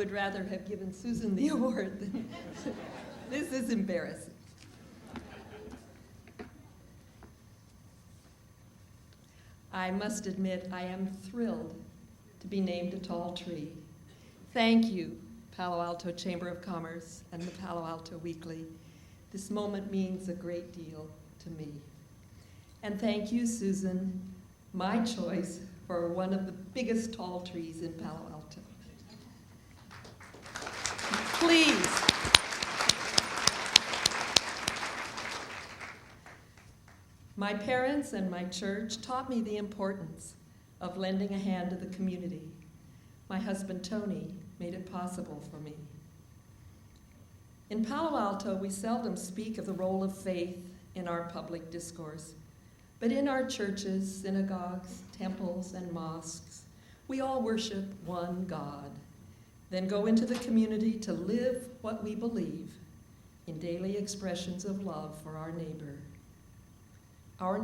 would rather have given Susan the award than this is embarrassing. I must admit, I am thrilled to be named a tall tree. Thank you, Palo Alto Chamber of Commerce and the Palo Alto Weekly. This moment means a great deal to me. And thank you, Susan, my choice for one of the biggest tall trees in Palo Alto. Please. My parents and my church taught me the importance of lending a hand to the community. My husband, Tony, made it possible for me. In Palo Alto, we seldom speak of the role of faith in our public discourse, but in our churches, synagogues, temples, and mosques, we all worship one God, then go into the community to live what we believe in daily expressions of love for our neighbor, our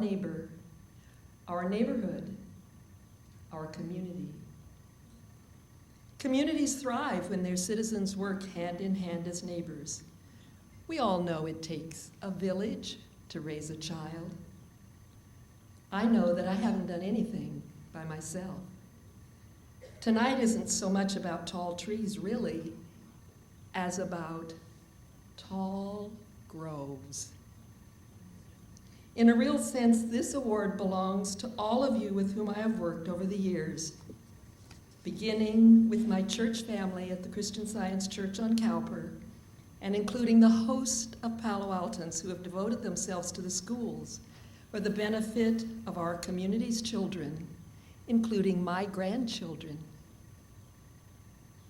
neighborhood, our community. Communities thrive when their citizens work hand in hand as neighbors. We all know it takes a village to raise a child. I know that I haven't done anything by myself. Tonight isn't so much about tall trees, really, as about tall groves. In a real sense, this award belongs to all of you with whom I have worked over the years, beginning with my church family at the Christian Science Church on Cowper, and including the host of Palo Altans who have devoted themselves to the schools for the benefit of our community's children, including my grandchildren.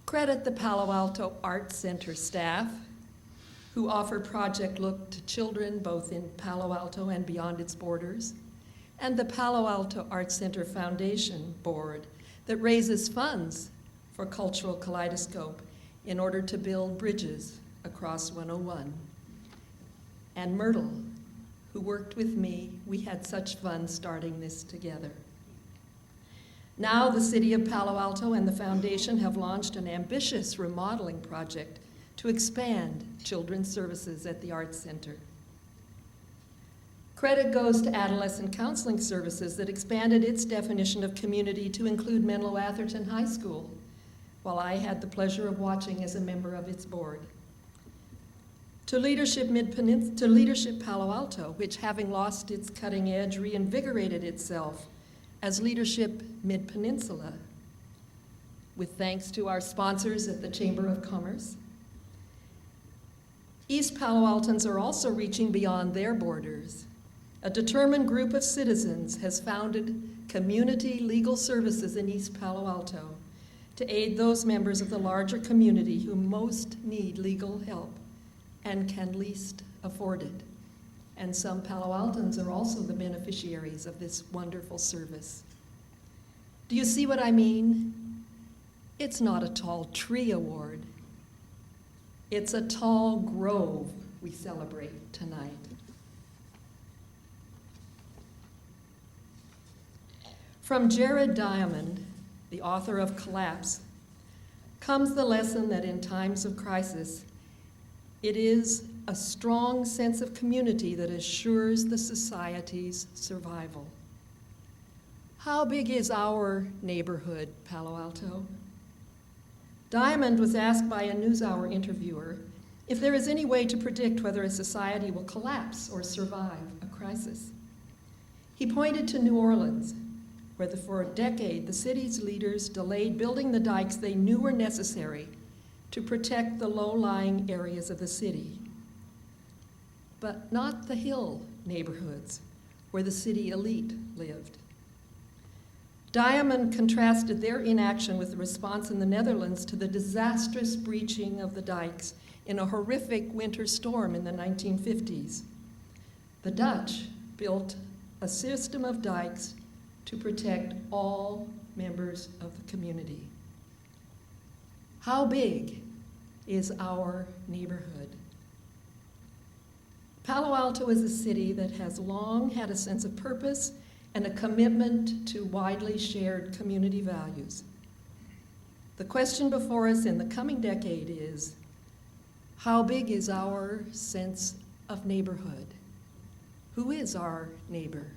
Credit the Palo Alto Arts Center staff, who offer Project Look to children both in Palo Alto and beyond its borders, and the Palo Alto Arts Center Foundation Board that raises funds for Cultural Kaleidoscope in order to build bridges across 101. And Myrtle, who worked with me. We had such fun starting this together. Now the City of Palo Alto and the Foundation have launched an ambitious remodeling project to expand children's services at the Arts Center. Credit goes to Adolescent Counseling Services that expanded its definition of community to include Menlo Atherton High School, while I had the pleasure of watching as a member of its board. To Leadership Palo Alto, which, having lost its cutting edge, reinvigorated itself as Leadership Mid-Peninsula, with thanks to our sponsors at the Chamber of Commerce. East Palo Altans are also reaching beyond their borders. A determined group of citizens has founded Community Legal Services in East Palo Alto to aid those members of the larger community who most need legal help and can least afford it. And some Palo Altans are also the beneficiaries of this wonderful service. Do you see what I mean? It's not a tall tree award. It's a tall grove we celebrate tonight. From Jared Diamond, the author of Collapse, comes the lesson that in times of crisis, it is a strong sense of community that assures the society's survival. How big is our neighborhood, Palo Alto? Diamond was asked by a NewsHour interviewer if there is any way to predict whether a society will collapse or survive a crisis. He pointed to New Orleans, where for a decade the city's leaders delayed building the dikes they knew were necessary to protect the low-lying areas of the city, but not the hill neighborhoods where the city elite lived. Diamond contrasted their inaction with the response in the Netherlands to the disastrous breaching of the dikes in a horrific winter storm in the 1950s. The Dutch built a system of dikes to protect all members of the community. How big is our neighborhood? Palo Alto is a city that has long had a sense of purpose and a commitment to widely shared community values. The question before us in the coming decade is, how big is our sense of neighborhood? Who is our neighbor?